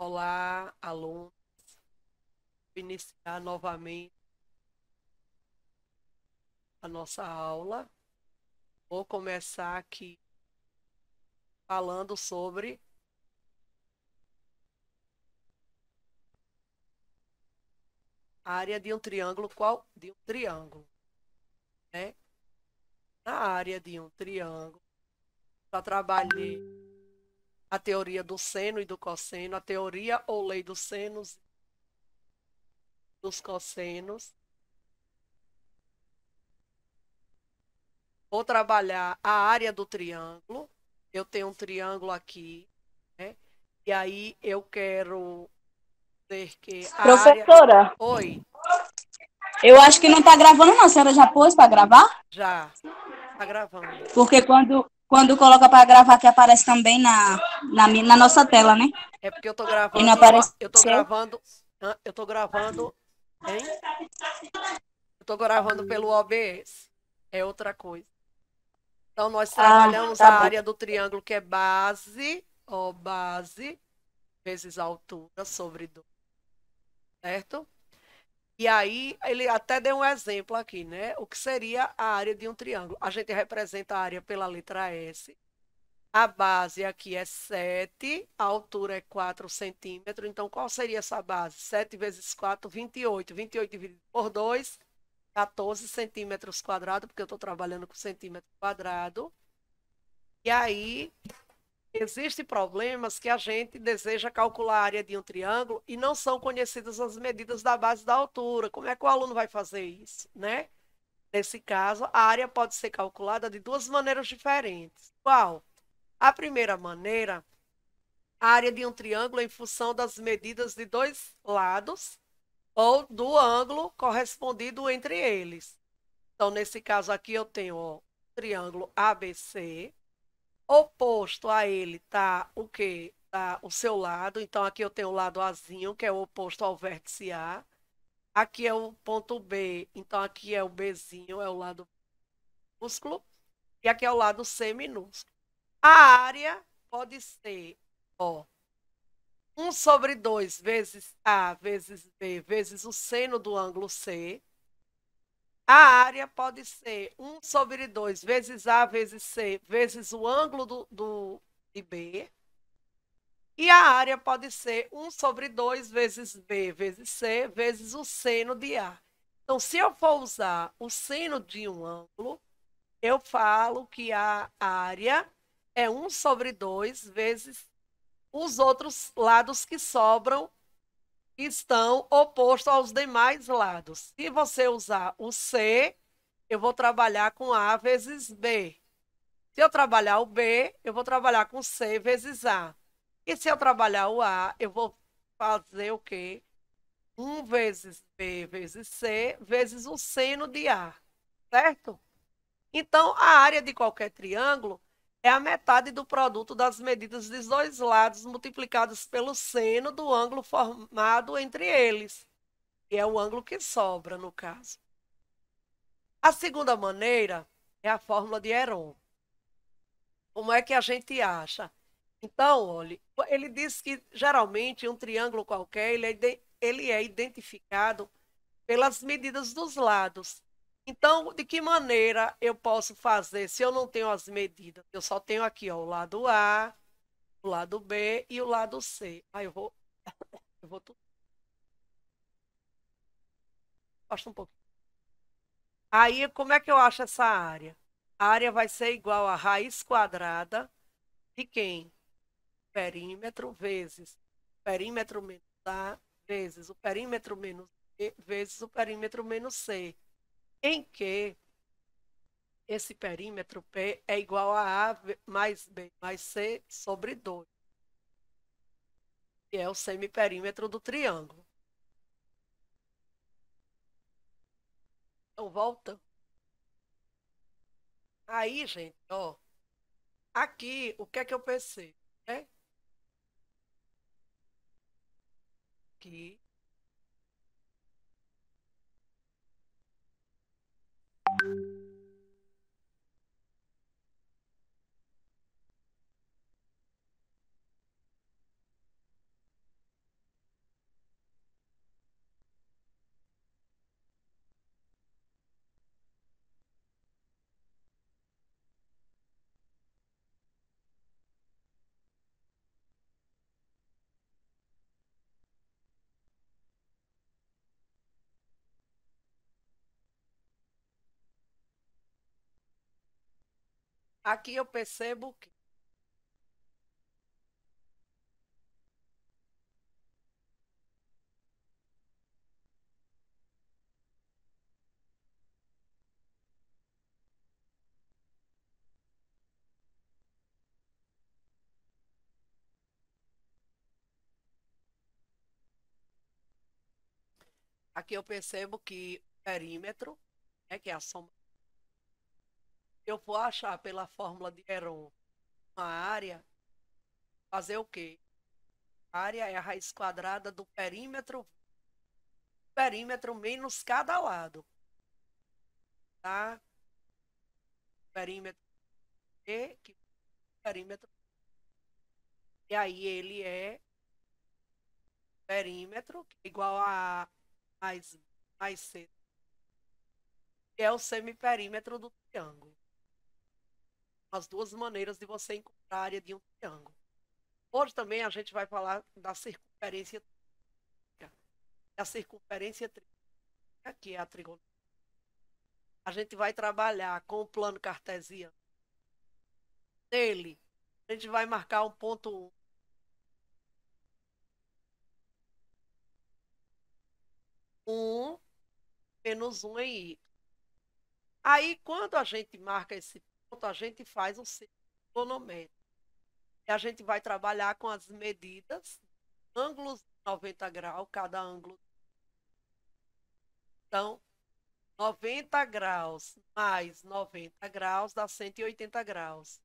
Olá, aluno. Vou iniciar novamente a nossa aula. Vou começar aqui falando sobre a área de um triângulo, qual de um triângulo, né? Na área de um triângulo, já trabalhei a teoria do seno e do cosseno, a teoria ou lei dos senos e dos cossenos. Vou trabalhar a área do triângulo. Eu tenho um triângulo aqui, né? E aí eu quero dizer que a área. Professora, Oi, eu acho que não está gravando, não. A senhora já pôs para gravar? já está gravando. Porque quando coloca para gravar, que aparece também na nossa tela, né? É porque eu tô E não gravando no, apareceu. eu tô gravando, hein? Eu tô gravando pelo OBS. É outra coisa. Então nós Ah, trabalhamos a tá bom. área do triângulo que é base, ó, base vezes altura sobre 2, certo? E aí ele até deu um exemplo aqui, né? O que seria a área de um triângulo? A gente representa a área pela letra S. A base aqui é 7, a altura é 4 centímetros. Então, qual seria essa base? 7 vezes 4, 28. 28 dividido por 2, 14 centímetros quadrados, porque eu estou trabalhando com centímetro quadrado. E aí, existem problemas que a gente deseja calcular a área de um triângulo e não são conhecidas as medidas da base da altura. Como é que o aluno vai fazer isso, né? Nesse caso, a área pode ser calculada de duas maneiras diferentes. Qual? A primeira maneira, a área de um triângulo em função das medidas de dois lados ou do ângulo correspondido entre eles. Então, nesse caso aqui, eu tenho o triângulo ABC. Oposto a ele está o quê? Tá o seu lado. Então, aqui eu tenho o lado Azinho, que é o oposto ao vértice A. Aqui é o ponto B. Então, aqui é o Bzinho, é o lado minúsculo. E aqui é o lado C minúsculo. A área pode ser, ó, 1 sobre 2 vezes A vezes B vezes o seno do ângulo C. A área pode ser 1 sobre 2 vezes A vezes C vezes o ângulo de B. E a área pode ser 1 sobre 2 vezes B vezes C vezes o seno de A. Então, se eu for usar o seno de um ângulo, eu falo que a área é 1 sobre 2 vezes os outros lados que sobram estão opostos aos demais lados. Se você usar o C, eu vou trabalhar com A vezes B. Se eu trabalhar o B, eu vou trabalhar com C vezes A. E se eu trabalhar o A, eu vou fazer o quê? 1 vezes B vezes C vezes o seno de A, certo? Então, a área de qualquer triângulo é a metade do produto das medidas dos dois lados multiplicadas pelo seno do ângulo formado entre eles, que é o ângulo que sobra, no caso. A segunda maneira é a fórmula de Heron. Como é que a gente acha? Então, olha, ele diz que geralmente um triângulo qualquer ele é identificado pelas medidas dos lados. Então, de que maneira eu posso fazer se eu não tenho as medidas? Eu só tenho aqui, ó, o lado A, o lado B e o lado C. Aí eu vou tudo, basta um pouquinho. Aí, como é que eu acho essa área? A área vai ser igual a raiz quadrada de quem? Perímetro vezes perímetro menos A vezes o perímetro menos B vezes o perímetro menos C, em que esse perímetro P é igual a mais B mais C sobre 2, que é o semiperímetro do triângulo. Então, volta. Aí, gente, ó, aqui, o que é que eu pensei? Né? Que Aqui eu percebo que aqui eu percebo que o perímetro, né, que é a soma, eu vou achar pela fórmula de Heron uma área, fazer o quê? A área é a raiz quadrada do perímetro menos cada lado, tá? Perímetro E, que perímetro, e aí ele é perímetro, que é igual a mais C, que é o semiperímetro do triângulo. As duas maneiras de você encontrar a área de um triângulo. Hoje também a gente vai falar da circunferência trígono. A circunferência trígono, que é a trigonometria. A gente vai trabalhar com o plano cartesiano. Nele, a gente vai marcar um ponto 1, menos 1 em Y. Aí, quando a gente marca esse ponto, a gente faz o círculo trigonométrico. E a gente vai trabalhar com as medidas, ângulos de 90 graus, cada ângulo. Então, 90 graus mais 90 graus dá 180 graus.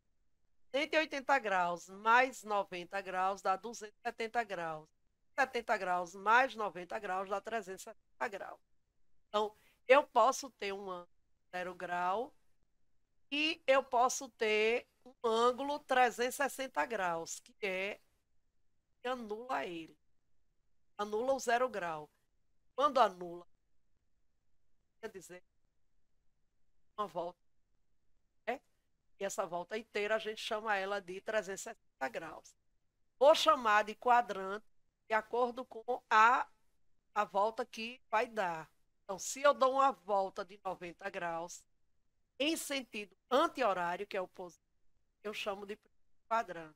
180 graus mais 90 graus dá 270 graus. 70 graus mais 90 graus dá 370 graus. Então, eu posso ter um ângulo 0 grau e eu posso ter um ângulo 360 graus, que anula ele. Anula o 0 grau. Quando anula, quer dizer, uma volta, né? E essa volta inteira a gente chama ela de 360 graus. Vou chamar de quadrante de acordo com a volta que vai dar. Então, se eu dou uma volta de 90 graus em sentido anti-horário, que é o positivo, eu chamo de quadrante.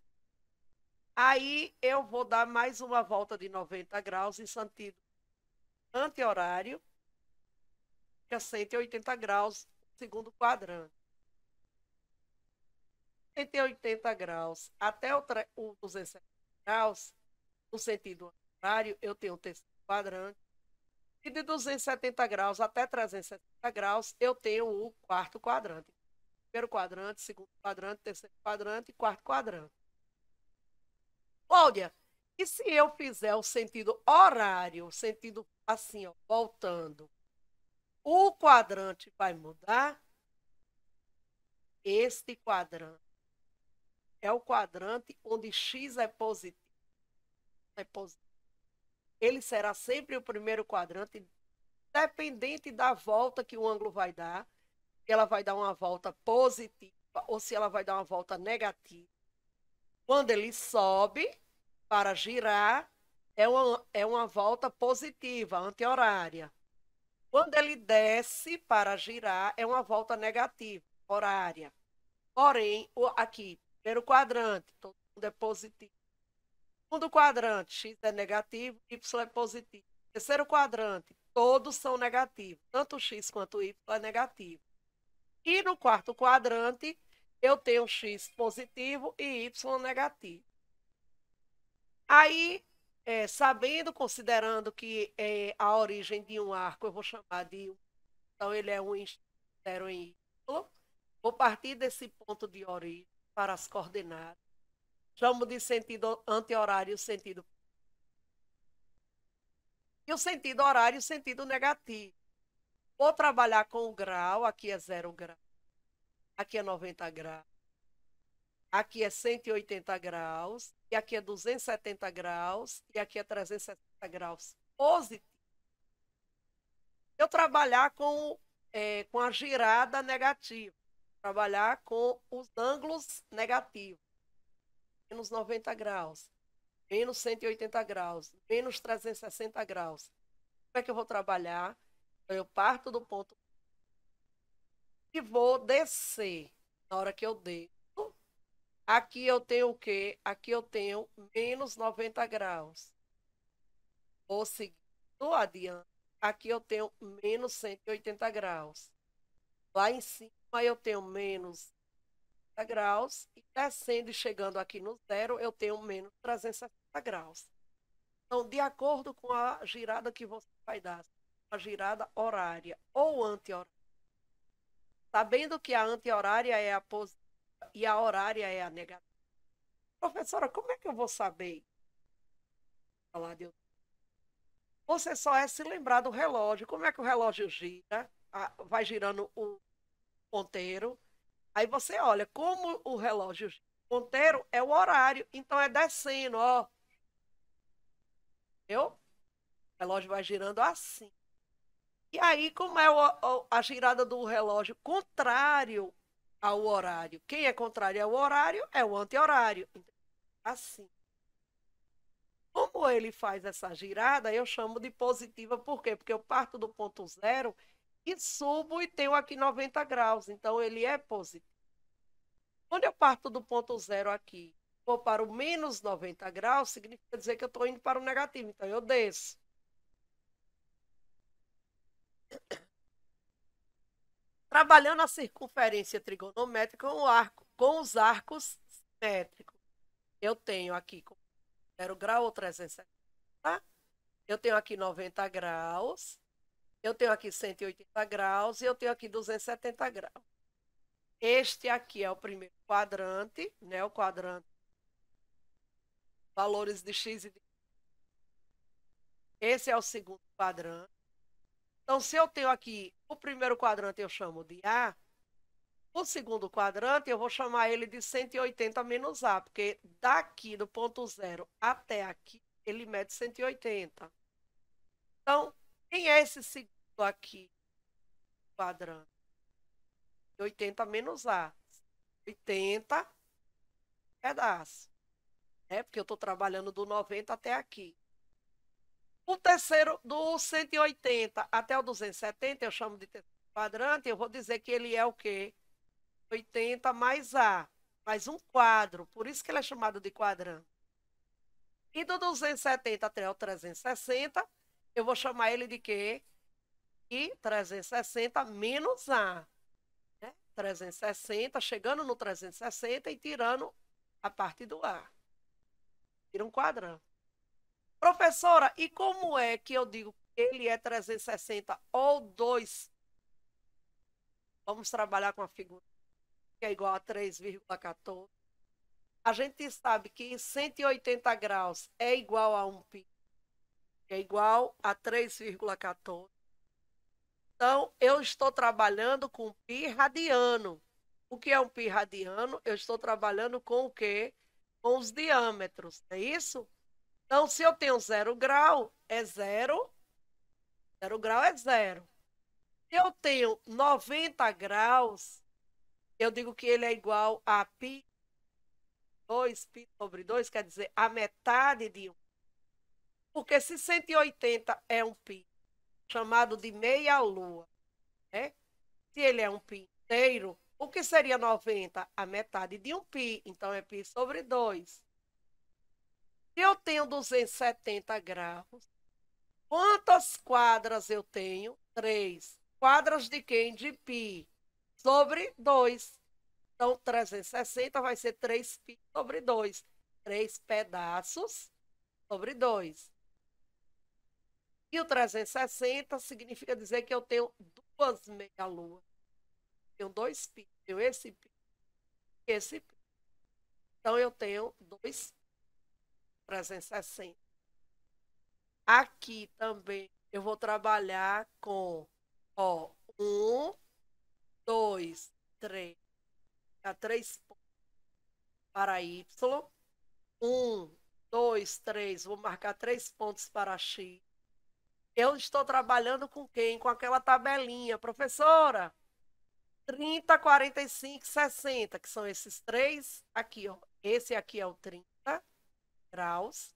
Aí eu vou dar mais uma volta de 90 graus em sentido anti-horário, que é 180 graus, segundo quadrante. 180 graus até o 270 graus, no sentido horário, eu tenho o terceiro quadrante. E de 270 graus até 360 graus, eu tenho o quarto quadrante. Primeiro quadrante, segundo quadrante, terceiro quadrante e quarto quadrante. Cláudia, e se eu fizer o sentido horário, o sentido assim, ó, voltando, o quadrante vai mudar? Este quadrante é o quadrante onde x é positivo. É positivo. Ele será sempre o primeiro quadrante, dependente da volta que o ângulo vai dar. Ela vai dar uma volta positiva ou se ela vai dar uma volta negativa. Quando ele sobe para girar, é uma volta positiva, anti-horária. Quando ele desce para girar, é uma volta negativa, horária. Porém, aqui, primeiro quadrante, todo mundo é positivo. Segundo quadrante, x é negativo, y é positivo. Terceiro quadrante, todos são negativos. Tanto x quanto y é negativo. E no quarto quadrante, eu tenho x positivo e y negativo. Aí, sabendo, considerando que a origem de um arco eu vou chamar de... Então, ele é um zero em y. Vou partir desse ponto de origem para as coordenadas. Chamo de sentido anti-horário, sentido... E o sentido horário, sentido negativo. Vou trabalhar com o grau, aqui é 0 grau. Aqui é 90 graus. Aqui é 180 graus, e aqui é 270 graus, e aqui é 360 graus positivo. Eu trabalhar com a girada negativa, trabalhar com os ângulos negativos, menos 90 graus, menos 180 graus, menos 360 graus. Como é que eu vou trabalhar? Eu parto do ponto e vou descer. Na hora que eu desço, aqui eu tenho o quê? Aqui eu tenho menos 90 graus. Vou seguindo adiante. Aqui eu tenho menos 180 graus. Lá em cima eu tenho menos 30 graus. E descendo e chegando aqui no zero, eu tenho menos 360 graus. Então, de acordo com a girada que você vai dar, a girada horária ou anti-horária, sabendo que a anti-horária é a positiva e a horária é a negativa. Professora, como é que eu vou saber? Falar de Você só é se lembrar do relógio. Como é que o relógio gira? Vai girando o ponteiro. Aí você olha como o relógio gira. O ponteiro é o horário, então é descendo, ó. Viu? O relógio vai girando assim. E aí, como é a girada do relógio contrário ao horário? Quem é contrário ao horário é o anti-horário. Assim. Como ele faz essa girada, eu chamo de positiva, por quê? Porque eu parto do ponto zero e subo e tenho aqui 90 graus, então ele é positivo. Quando eu parto do ponto zero aqui, vou para o menos 90 graus, significa dizer que eu estou indo para o negativo, então eu desço. Trabalhando a circunferência trigonométrica com os arcos simétricos. Eu tenho aqui 0 grau ou 360, eu tenho aqui 90 graus, eu tenho aqui 180 graus e eu tenho aqui 270 graus. Este aqui é o primeiro quadrante, né? O quadrante valores de x e de... Esse é o segundo quadrante. Então, se eu tenho aqui o primeiro quadrante, eu chamo de A. O segundo quadrante, eu vou chamar ele de 180 menos A, porque daqui do ponto zero até aqui, ele mede 180. Então, quem é esse segundo aqui? Quadrante. 80 menos A. 80 pedaços. Porque eu estou trabalhando do 90 até aqui. O terceiro, do 180 até o 270, eu chamo de terceiro quadrante, eu vou dizer que ele é o quê? 80 mais A, mais um quadro, por isso que ele é chamado de quadrante. E do 270 até o 360, eu vou chamar ele de quê? E 360 menos A. 360, chegando no 360 e tirando a parte do A. Tira um quadrante. Professora, e como é que eu digo que ele é 360 ou 2? Vamos trabalhar com a figura que é igual a 3,14. A gente sabe que 180 graus é igual a 1π, é igual a 3,14. Então, eu estou trabalhando com π radiano. O que é um π radiano? Eu estou trabalhando com o quê? Com os diâmetros, é isso? Então, se eu tenho 0 grau, é 0. 0 grau é 0. Se eu tenho 90 graus, eu digo que ele é igual a π 2, π sobre 2, quer dizer, a metade de 1. Porque se 180 é um π, chamado de meia-lua, né? Se ele é um π inteiro, o que seria 90? A metade de um π, então é π sobre 2. Se eu tenho 270 graus, quantas quadras eu tenho? 3. Quadras de quem? De π sobre 2. Então, 360 vai ser 3π sobre 2. 3 pedaços sobre 2. E o 360 significa dizer que eu tenho duas meia-luas. Tenho 2π. Tenho esse π e esse π. Então, eu tenho 2 360. Aqui também eu vou trabalhar com 1, 2, 3. A 3 pontos para Y. 1, 2, 3. Vou marcar 3 pontos para X. Eu estou trabalhando com quem? Com aquela tabelinha. Professora, 30, 45, 60, que são esses três aqui, ó. Esse aqui é o 30 graus.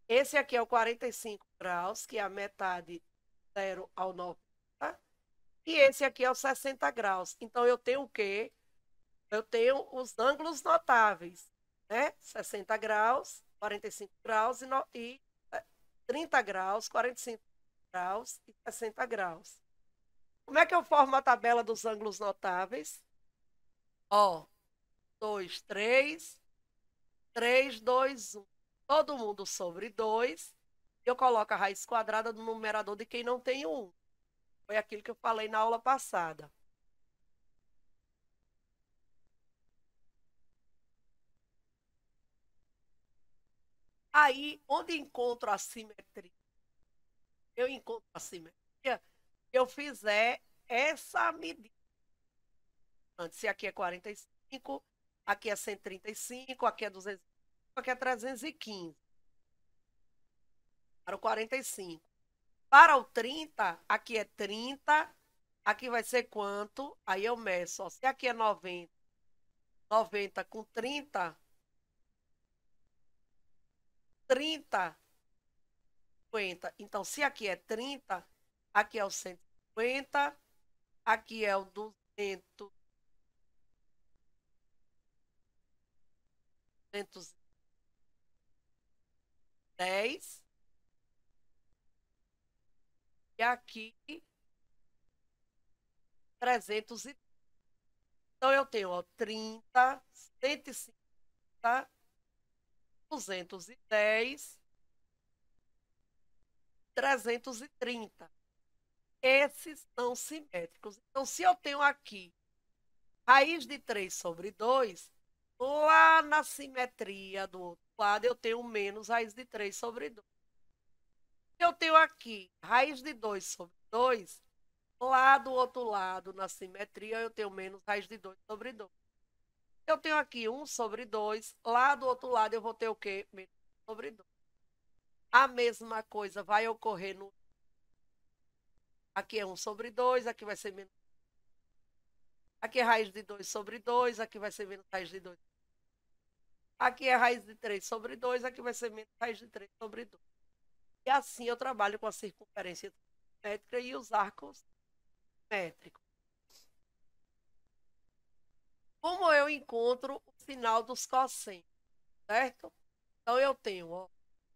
Esse aqui é o 45 graus, que é a metade 0 ao 90. E esse aqui é o 60 graus. Então, eu tenho o quê? Eu tenho os ângulos notáveis, né? 60 graus, 45 graus e 30 graus, 45 graus e 60 graus. Como é que eu formo a tabela dos ângulos notáveis? Ó, 2, 3, 3, 2, 1. Todo mundo sobre 2. Eu coloco a raiz quadrada do numerador de quem não tem 1. Foi aquilo que eu falei na aula passada. Aí, onde encontro a simetria? Eu encontro a simetria, eu fizer essa medida. Se aqui é 45, aqui é 135, aqui é 205, aqui é 315. Para o 45. Para o 30, aqui é 30, aqui vai ser quanto? Aí eu meço, ó, se aqui é 90, 90 com 30, 30, 50. Então, se aqui é 30, aqui é o 150, aqui é o 200, 210, e aqui 300. Então, eu tenho, ó, 30, 150, 210, 330. Esses são simétricos. Então, se eu tenho aqui raiz de 3 sobre 2, lá na simetria do outro lado, eu tenho menos raiz de 3 sobre 2. Se eu tenho aqui raiz de 2 sobre 2, lá do outro lado, na simetria, eu tenho menos raiz de 2 sobre 2. Eu tenho aqui 1 sobre 2, lá do outro lado eu vou ter o quê? Menos sobre 2. A mesma coisa vai ocorrer no... Aqui é 1 sobre 2, aqui vai ser menos. Aqui é raiz de 2 sobre 2, aqui vai ser menos raiz de 2. Aqui é raiz de 3 sobre 2, aqui vai ser menos raiz de 3 sobre 2. E assim eu trabalho com a circunferência métrica e os arcos métricos. Como eu encontro o sinal dos cossenos, certo? Então eu tenho, ó,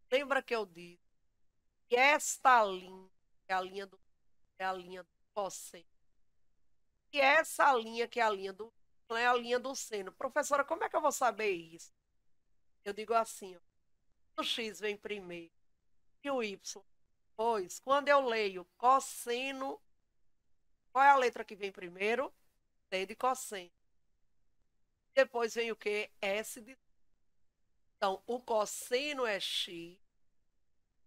lembra que eu disse que esta linha é a linha do cosseno. E essa linha que é a linha do é a linha do seno. Professora, como é que eu vou saber isso? Eu digo assim, ó, o x vem primeiro e o y depois. Quando eu leio cosseno, qual é a letra que vem primeiro? C de cosseno. Depois vem o quê? S de... Então, o cosseno é x,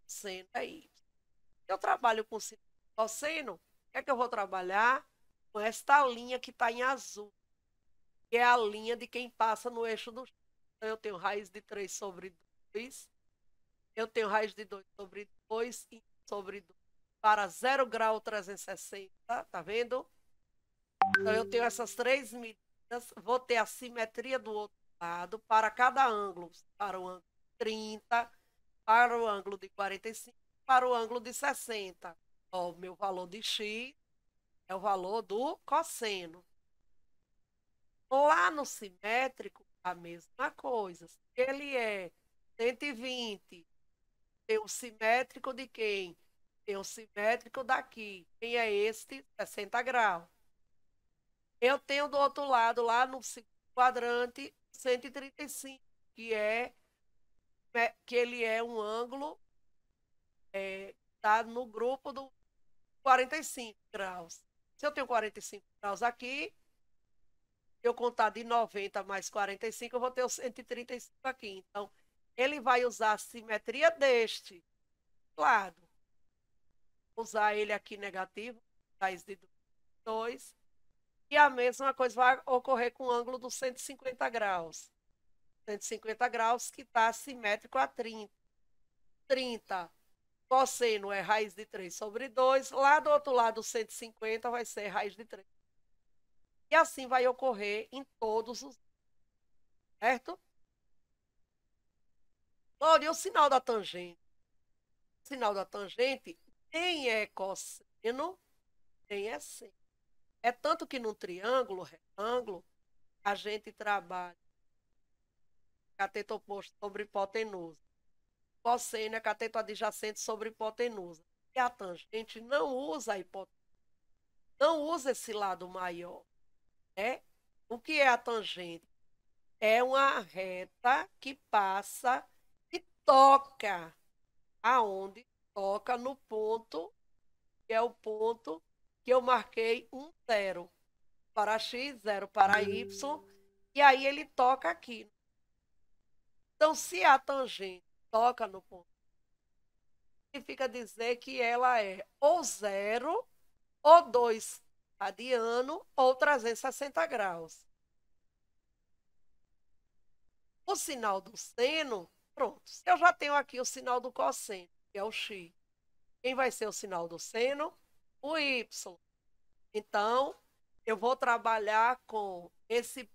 o seno é y. Eu trabalho com cosseno, o que é que eu vou trabalhar? Com esta linha que está em azul, que é a linha de quem passa no eixo do x. Então, eu tenho raiz de 3 sobre 2, eu tenho raiz de 2 sobre 2 e sobre 2 para 0 grau 360, tá vendo? Então, eu tenho essas três medidas, vou ter a simetria do outro lado para cada ângulo, para o ângulo 30, para o ângulo de 45, para o ângulo de 60. Ó, o meu valor de x é o valor do cosseno. Lá no simétrico, a mesma coisa. Se ele é 120, tem o simétrico de quem? Tem o simétrico daqui. Quem é este? 60 graus. Eu tenho do outro lado, lá no quadrante, 135, que ele é um ângulo, tá no grupo do 45 graus. Se eu tenho 45 graus aqui, eu contar de 90 mais 45, eu vou ter o 135 aqui. Então, ele vai usar a simetria deste lado. Usar ele aqui negativo, raiz de 2. E a mesma coisa vai ocorrer com o ângulo dos 150 graus. 150 graus que está simétrico a 30. 30, cosseno é raiz de 3 sobre 2. Lá do outro lado, 150 vai ser raiz de 3. E assim vai ocorrer em todos os... Certo? Olha, e o sinal da tangente? O sinal da tangente nem é cosseno, nem é seno. É tanto que num triângulo retângulo, a gente trabalha cateto oposto sobre hipotenusa. Cosseno é cateto adjacente sobre hipotenusa. E a tangente não usa a hipotenusa, não usa esse lado maior, né? O que é a tangente? É uma reta que passa e toca aonde? Toca no ponto, que é o ponto que eu marquei 0 para x, 0 para y, e aí ele toca aqui. Então, se a tangente toca no ponto, significa dizer que ela é ou 0, ou 2 radiano, ou 360 graus. O sinal do seno, pronto. Eu já tenho aqui o sinal do cosseno, que é o x. Quem vai ser o sinal do seno? O y. Então, eu vou trabalhar com esse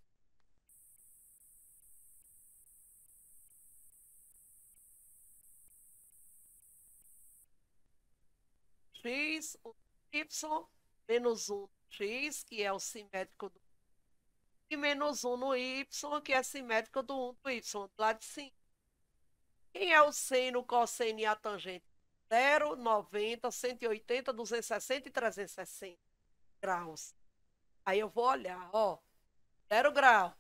x, y, menos 1 x, que é o simétrico do e menos 1 no y, que é simétrico do 1 do y, do lado de cima. Quem é o seno, o cosseno e a tangente? 0, 90, 180, 260 e 360 graus. Aí eu vou olhar, ó, 0 grau,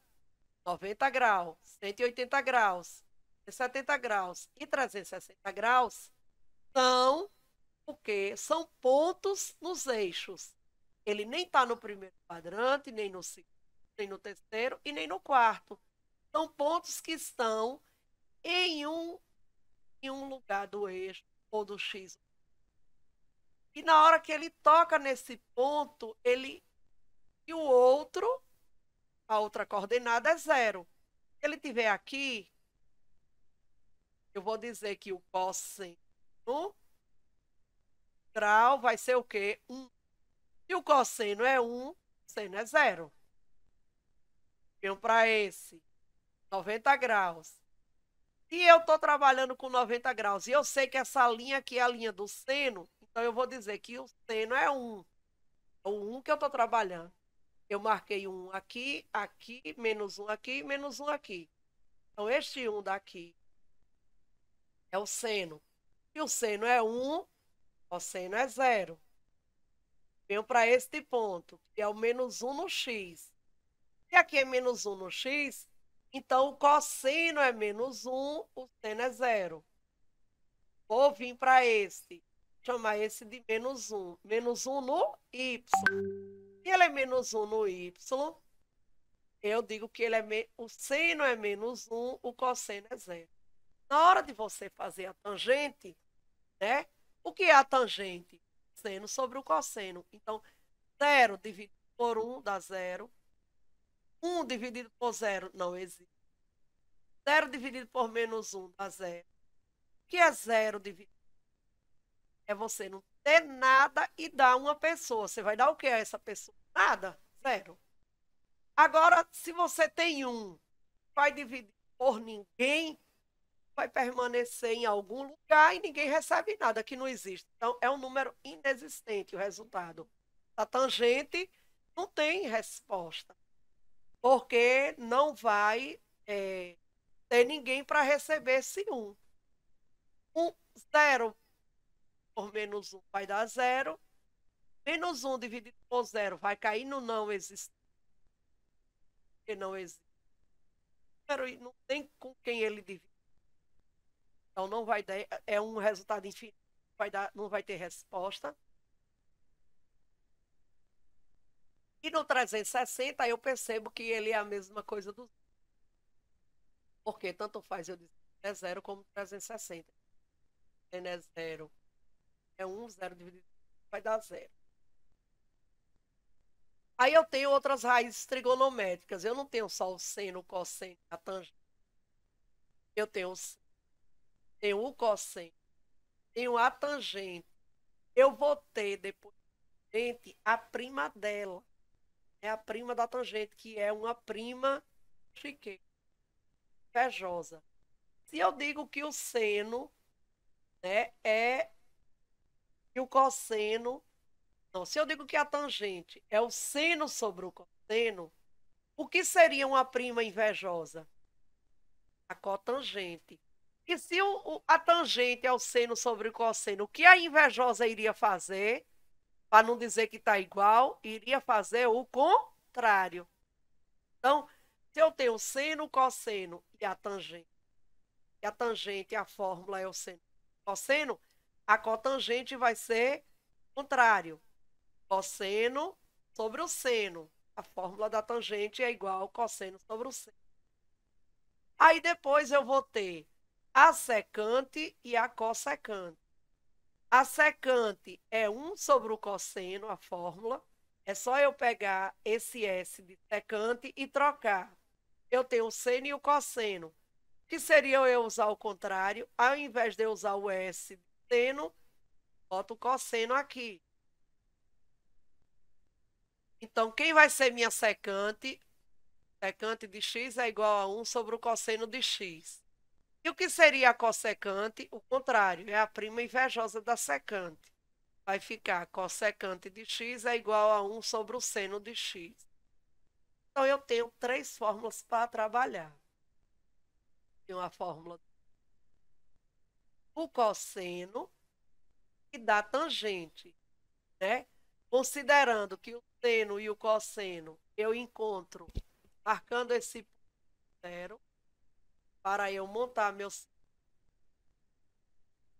90 graus, 180 graus, 70 graus e 360 graus são o quê? São pontos nos eixos. Ele nem está no primeiro quadrante, nem no segundo, nem no terceiro e nem no quarto. São pontos que estão em um lugar do eixo ou do X. E na hora que ele toca nesse ponto, e o outro, a outra coordenada é 0. Se ele estiver aqui, eu vou dizer que o cosseno grau vai ser o quê? 1. E o cosseno é 1, o seno é 0. Venho para esse, 90 graus. Se eu estou trabalhando com 90 graus e eu sei que essa linha aqui é a linha do seno, então eu vou dizer que o seno é 1. É o 1 que eu estou trabalhando. Eu marquei 1 aqui, aqui, menos 1 aqui, menos 1 aqui. Então, este 1 daqui é o seno. E o seno é 1, o seno é 0. Venho para este ponto, que é o menos 1 no x. E aqui é menos 1 no x, então o cosseno é menos 1, o seno é 0. Vou vir para esse, chamar esse de menos 1. Menos 1 no y. Se ele é menos 1 no y, eu digo que o seno é menos 1, o cosseno é 0. Na hora de você fazer a tangente, né? O que é a tangente? Seno sobre o cosseno. Então, 0 dividido por 1 dá 0. 1 dividido por 0 não existe. 0 dividido por menos 1 dá 0. O que é 0 dividido? É você não ter nada e dar uma pessoa. Você vai dar o que a essa pessoa? Nada. 0. Agora, se você tem 1, vai dividir por ninguém, vai permanecer em algum lugar e ninguém recebe nada, que não existe. Então, é um número inexistente o resultado. A tangente não tem resposta, porque não vai ter ninguém para receber esse 1. 0 por menos 1 vai dar 0. Menos 1 dividido por 0 vai cair no não existente. Porque não existe. E não tem com quem ele divide. Então, não vai dar, é um resultado infinito. Não vai ter resposta. E no 360, eu percebo que ele é a mesma coisa do... Porque tanto faz eu dizer que é 0 como 360. N é 0. É 1, 0 dividido vai dar 0. Aí eu tenho outras raízes trigonométricas. Eu não tenho só o seno, o cosseno, a tangente. Eu tenho o cosseno, tenho a tangente. Eu vou ter depois a prima dela. É a prima da tangente, que é uma prima chiqueira, invejosa. Se eu digo que o seno, né, e o cosseno... Não, se eu digo que a tangente é o seno sobre o cosseno, O que seria uma prima invejosa? A cotangente. E se a tangente é o seno sobre o cosseno, o que a invejosa iria fazer, para não dizer que está igual, iria fazer o contrário. Então, se eu tenho seno, cosseno e a tangente, a fórmula é o seno, cosseno, a cotangente vai ser contrário. Cosseno sobre o seno. A fórmula da tangente é igual ao cosseno sobre o seno. Aí depois eu vou ter a secante e a cossecante. A secante é 1 sobre o cosseno, a fórmula. É só eu pegar esse S de secante e trocar. Eu tenho o seno e o cosseno. Que seria eu usar o contrário? Ao invés de eu usar o S de seno, boto o cosseno aqui. Então, quem vai ser minha secante? Secante de x é igual a 1 sobre o cosseno de x. E o que seria a cossecante? O contrário, é a prima invejosa da secante. Vai ficar cossecante de x é igual a 1 sobre o seno de x. Então, eu tenho 3 fórmulas para trabalhar. Tenho a fórmula do cosseno e da tangente, né? Considerando que o seno e o cosseno eu encontro marcando esse ponto zero para eu montar meus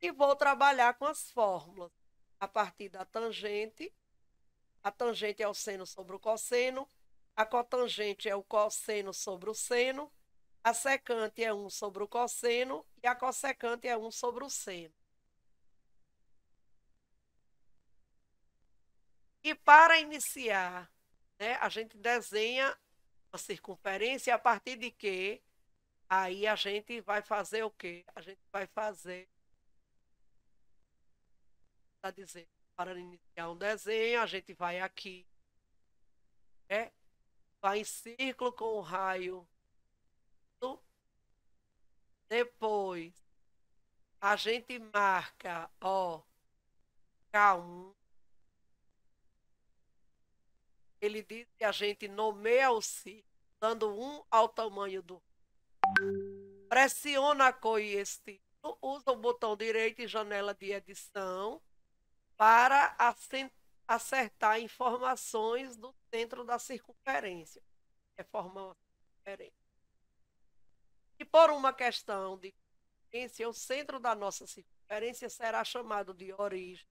e vou trabalhar com as fórmulas a partir da tangente. A tangente é o seno sobre o cosseno, a cotangente é o cosseno sobre o seno, a secante é 1 sobre o cosseno e a cossecante é 1 sobre o seno. E para iniciar, né, a gente desenha a circunferência a partir de que aí a gente vai fazer o quê? A gente vai fazer, está dizendo, para iniciar um desenho, a gente vai aqui, né? Vai em círculo com o raio. Depois, a gente marca, ó, K1. Ele diz que a gente nomeia o círculo, dando 1 ao tamanho do. Pressiona a cor e estilo, usa o botão direito e janela de edição para acertar informações do centro da circunferência. É formar uma circunferência. E por uma questão de o centro da nossa circunferência será chamado de origem.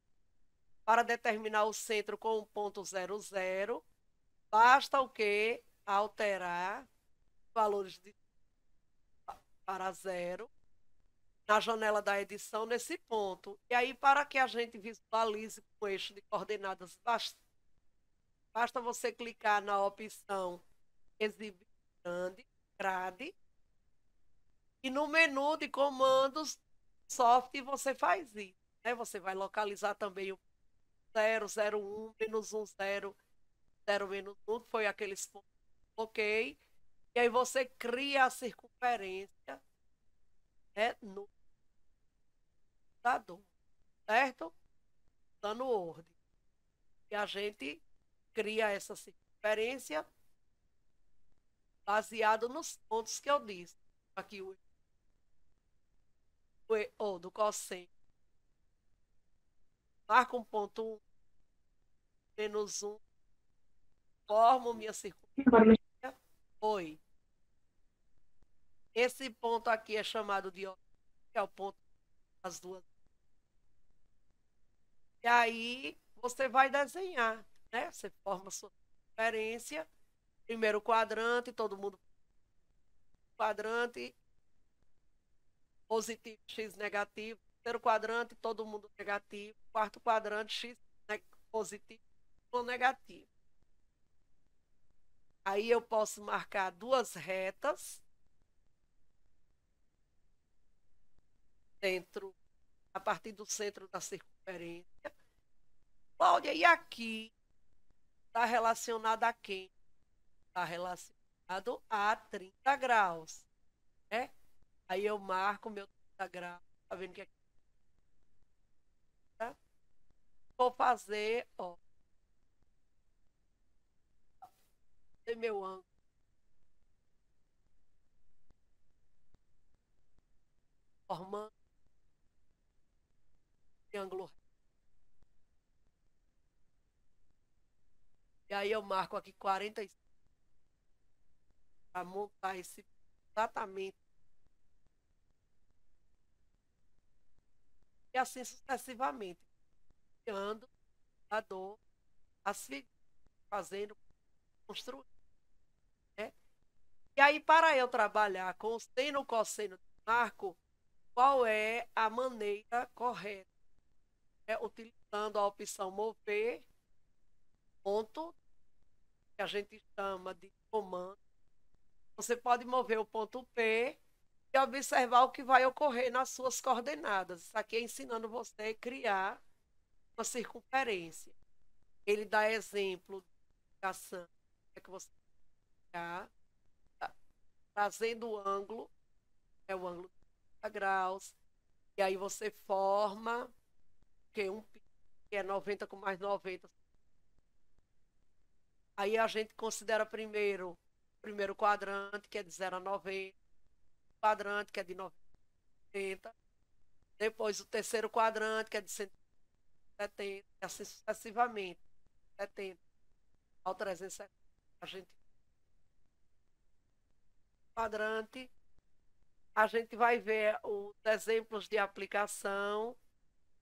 Para determinar o centro com um ponto 00, basta o que? Alterar valores para zero na janela da edição nesse ponto. E aí, para que a gente visualize com eixo de coordenadas, basta você clicar na opção Exibir grade, e no menu de comandos, software, você faz isso. Né? Você vai localizar também o 0, 0, 1, menos 1, 0, 0, menos 1, que foi aqueles pontos que eu coloquei. E aí você cria a circunferência, né, no computador, certo? Dando ordem. E a gente cria essa circunferência baseado nos pontos que eu disse. Aqui do cosseno. Marca um ponto 1, menos 1, formo minha circunferência. Oi. Esse ponto aqui é chamado de origem, que é o ponto das duas. E aí você vai desenhar, né? Você forma a sua circunferência. Primeiro quadrante, todo mundo quadrante, positivo, x negativo. Terceiro quadrante, todo mundo negativo. Quarto quadrante, x positivo ou negativo. Aí eu posso marcar duas retas dentro, a partir do centro da circunferência. Cláudia, e aqui está relacionado a quem? Está relacionado a 30 graus, né? Aí eu marco meu 30 graus, tá vendo que aqui tá? Vou fazer, ó, meu ângulo formando um triângulo reto. E aí eu marco aqui 45 para montar esse exatamente. E assim sucessivamente, criando a dor, as figuras, fazendo, construindo, né? E aí, para eu trabalhar com o seno e cosseno de marco, qual é a maneira correta? Utilizando a opção mover, ponto, que a gente chama de comando. Você pode mover o ponto P e observar o que vai ocorrer nas suas coordenadas. Isso aqui é ensinando você a criar uma circunferência. Ele dá exemplo de aplicação, que você criar, trazendo o ângulo, é o ângulo de 30 graus, e aí você forma que um pi, que é 90 com mais 90. Aí a gente considera primeiro o primeiro quadrante, que é de 0 a 90, o quadrante, que é de 90, depois o terceiro quadrante, que é de 170, e assim sucessivamente, 70 ao 370. A gente quadrante, a gente vai ver os exemplos de aplicação,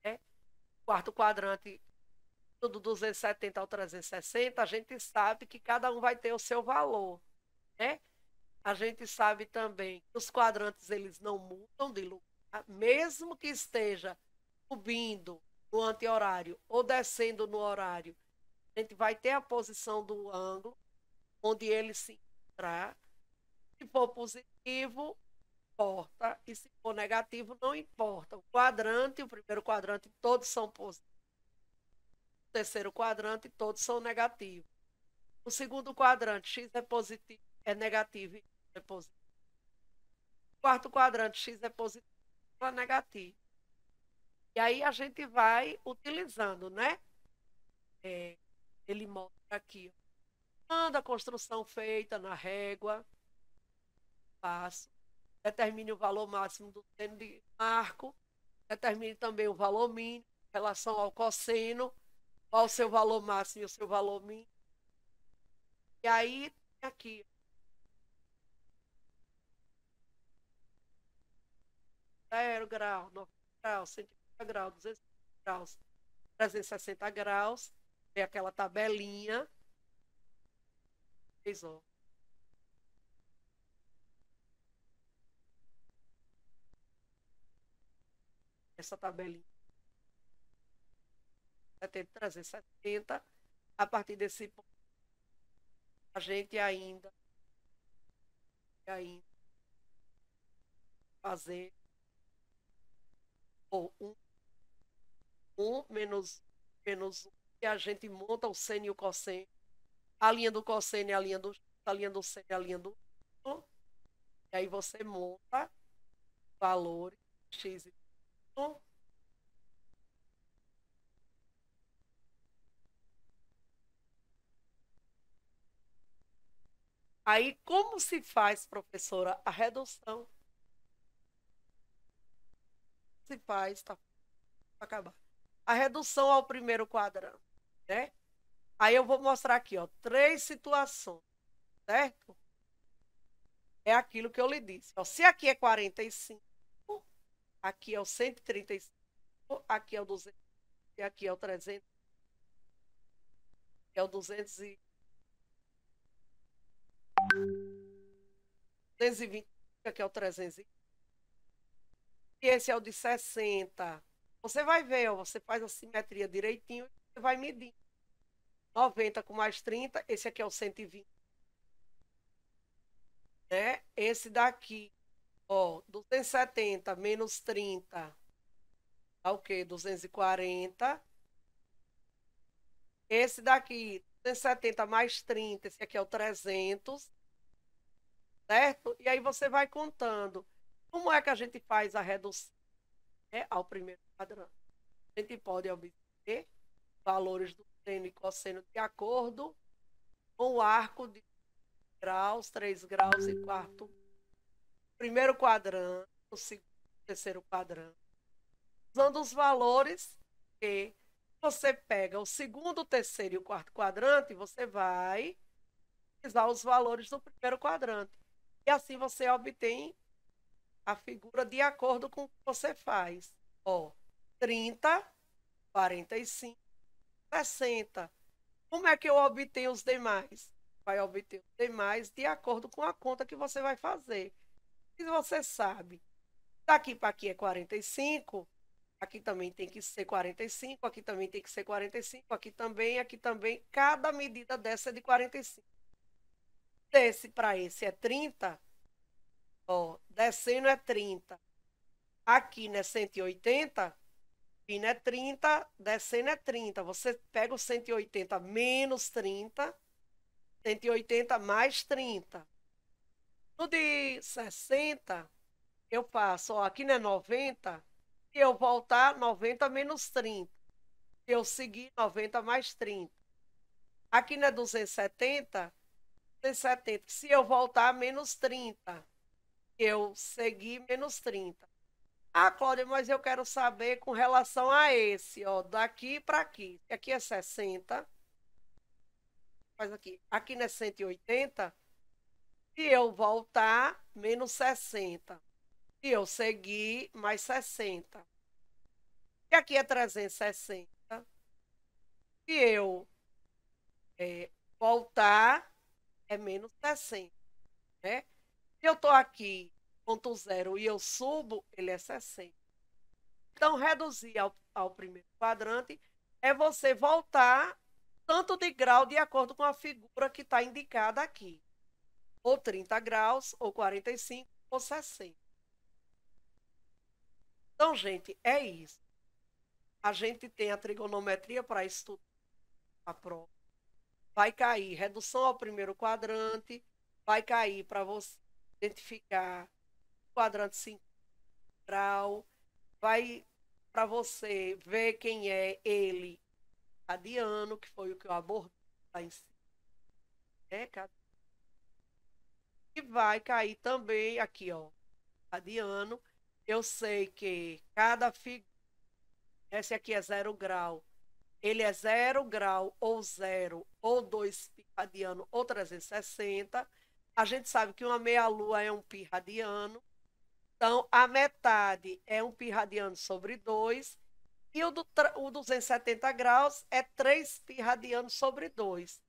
né? Quarto quadrante, do 270 ao 360, a gente sabe que cada um vai ter o seu valor, né? A gente sabe também que os quadrantes eles não mudam de lugar, mesmo que esteja subindo no anti-horário ou descendo no horário, a gente vai ter a posição do ângulo onde ele se encontrar. Se for positivo, importa, e se for negativo, não importa. O quadrante, o primeiro quadrante, todos são positivos. O terceiro quadrante, todos são negativos. O segundo quadrante, x é positivo, é negativo, y é positivo. O quarto quadrante, x é positivo, y é negativo. E aí a gente vai utilizando, né? Ele mostra aqui, ó, a construção feita na régua, passo, determine o valor máximo do seno de marco, determine também o valor mínimo em relação ao cosseno, qual o seu valor máximo e o seu valor mínimo. E aí, aqui, 0 grau, 90 graus, 180 graus, 200 graus, 360 graus, tem aquela tabelinha. Ó. Essa tabelinha. 360. A partir desse ponto, a gente ainda fazer ou 1 menos 1, e a gente monta o seno e o cosseno, a linha do cosseno e a linha do seno e a linha do e aí você monta valores x e y. Aí, como se faz, professora, a redução? Se faz, tá acabar. A redução ao primeiro quadrante, né? Aí eu vou mostrar aqui, ó, 3 situações, certo? É aquilo que eu lhe disse. Ó, se aqui é 45, aqui é o 135, aqui é o 200, e aqui é o 300, é o 200 e 220, aqui é o 300. E esse é o de 60. Você vai ver, ó, você faz a simetria direitinho, você vai medir. 90 com mais 30, esse aqui é o 120. Né? Esse daqui, ó, 270 menos 30, dá o quê? 240. Esse daqui, 270 mais 30, esse aqui é o 300, certo? E aí você vai contando. Como é que a gente faz a redução, né, ao primeiro quadrante? A gente pode obter valores do seno e cosseno de acordo com o arco de graus, 3 graus e quarto. Primeiro quadrante, o segundo terceiro quadrante, usando os valores que você pega o segundo, o terceiro e o quarto quadrante, você vai usar os valores do primeiro quadrante. E assim você obtém a figura de acordo com o que você faz. Ó, 30, 45, 60. Como é que eu obtenho os demais? Vai obter os demais de acordo com a conta que você vai fazer. Se você sabe, daqui para aqui é 45, aqui também tem que ser 45, aqui também tem que ser 45, aqui também. Cada medida dessa é de 45. Desse para esse é 30, ó, descendo é 30. Aqui, né, 180, vindo é 30, descendo é 30. Você pega o 180 menos 30, 180 mais 30. No de 60, eu faço, ó, aqui não é 90, se eu voltar, 90 menos 30. Se eu seguir, 90 mais 30. Aqui não é 270, 270. Se eu voltar, menos 30. Se eu seguir, menos 30. Ah, Cláudia, mas eu quero saber com relação a esse, ó, daqui para aqui. Aqui é 60, faz aqui. Aqui não é 180. Se eu voltar, menos 60. Se eu seguir, mais 60. E aqui é 360. Se eu voltar, é menos 60, né? Se eu estou aqui, ponto zero, e eu subo, ele é 60. Então, reduzir ao primeiro quadrante é você voltar tanto de grau de acordo com a figura que está indicada aqui. Ou 30 graus, ou 45, ou 60. Então, gente, é isso. A gente tem a trigonometria para estudar a prova. Vai cair redução ao primeiro quadrante, vai cair para você identificar o quadrante 5 grau, vai para você ver quem é ele cadiano, que foi o que eu abordei lá em cima. E vai cair também aqui, ó, cadiano. Eu sei que cada figura, esse aqui é 0 grau, ele é 0 grau, ou 0, ou 2 pi radiano, ou 360. A gente sabe que uma meia-lua é um pi radiano. Então, a metade é um pi radiano sobre 2. E o 270 graus é 3 pi radiano sobre 2.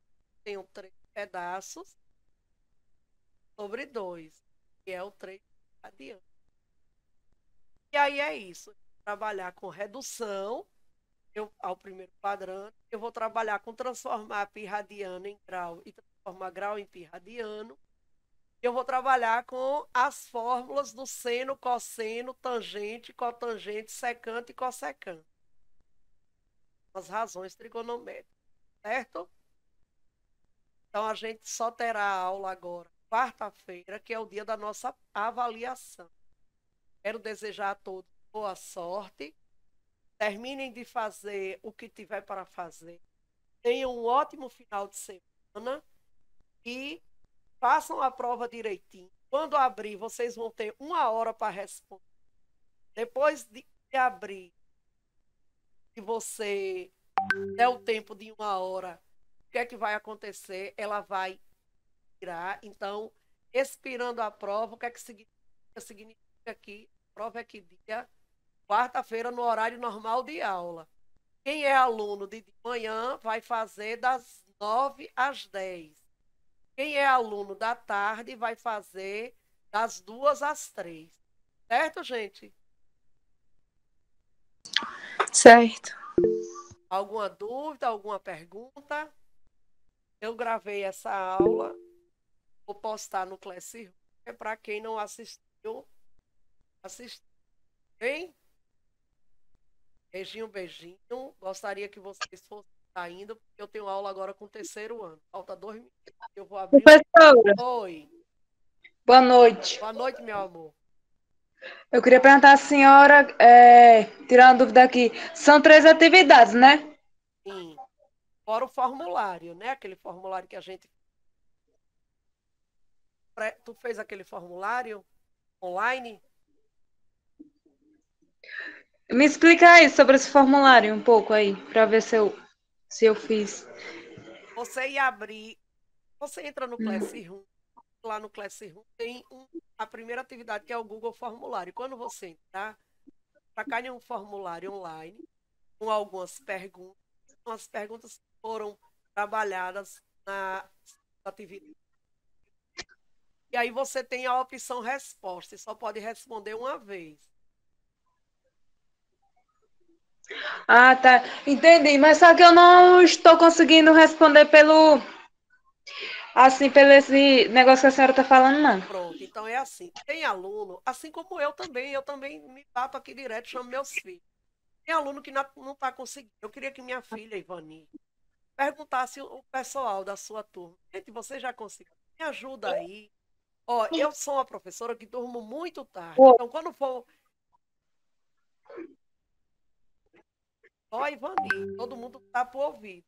Tenho 3 pedaços sobre 2, que é o 3 pi radiano. E aí é isso. Trabalhar com redução ao primeiro quadrante. Eu vou trabalhar com transformar pi radiano em grau e transformar grau em pi radiano. Eu vou trabalhar com as fórmulas do seno, cosseno, tangente, cotangente, secante e cossecante. As razões trigonométricas, certo? Então, a gente só terá aula agora, quarta-feira, que é o dia da nossa avaliação. Quero desejar a todos boa sorte. Terminem de fazer o que tiver para fazer. Tenham um ótimo final de semana e façam a prova direitinho. Quando abrir, vocês vão ter 1 hora para responder. Depois de abrir, se você der o tempo de 1 hora, o que é que vai acontecer? Ela vai expirar. Então, expirando a prova, o que é que significa? Significa que a prova é que dia? Quarta-feira, no horário normal de aula. Quem é aluno de manhã vai fazer das 9 às 10. Quem é aluno da tarde vai fazer das 2 às 3. Certo, gente? Certo. Alguma dúvida, alguma pergunta? Eu gravei essa aula, vou postar no Classroom, para quem não assistiu, assistir. Bem? Beijinho, beijinho. Gostaria que vocês fossem saindo, porque eu tenho aula agora com o terceiro ano. Falta 2 minutos. Eu vou abrir. Professora, Oi. boa noite. Boa noite, meu amor. Eu queria perguntar à senhora, tirar uma dúvida aqui. São 3 atividades, né? Sim. Fora o formulário, né? Aquele formulário que a gente. Tu fez aquele formulário online? Me explica aí sobre esse formulário um pouco aí, para ver se eu fiz. Você ia abrir, você entra no Classroom, lá no Classroom tem a primeira atividade que é o Google Formulário. Quando você entrar, para cá em um formulário online, com algumas perguntas, as perguntas foram trabalhadas na atividade. E aí você tem a opção resposta, e só pode responder uma vez. Ah, tá. Entendi. Mas só que eu não estou conseguindo responder pelo esse negócio que a senhora está falando, não. Pronto, então é assim. Tem aluno, assim como eu também me bato aqui direto, chamo meus filhos. Tem aluno que não está conseguindo. Eu queria que minha filha, Ivani, perguntasse o pessoal da sua turma. Gente, você já conseguiu? Me ajuda aí. Ó, eu sou uma professora que durmo muito tarde. Então, quando for. Ó, Ivani, todo mundo está por ouvir.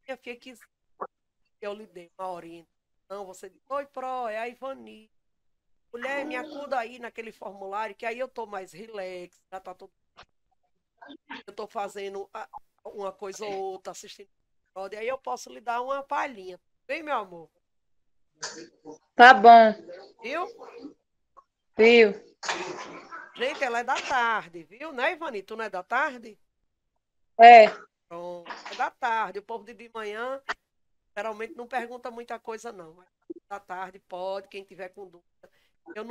Minha filha quis que eu lhe dei uma orientação. Você diz, oi, Pro, é a Ivani. Mulher, me acuda aí naquele formulário, que aí eu tô mais relax, já tá tudo. Eu tô fazendo uma coisa ou outra, assistindo. E aí eu posso lhe dar uma palhinha. Bem, meu amor? Tá bom, Viu? viu? Gente, ela é da tarde, viu? Né, Ivani? Tu não é da tarde? É. Pronto, é da tarde. O povo de manhã geralmente não pergunta muita coisa, não. Mas da tarde pode, quem tiver com dúvida. Eu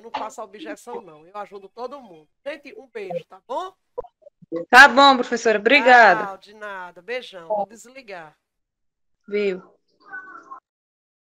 não faço objeção, não. Eu ajudo todo mundo. Gente, um beijo, tá bom? Tá bom, professora. Obrigada. Tchau, de nada. Beijão. Vou desligar. Viu?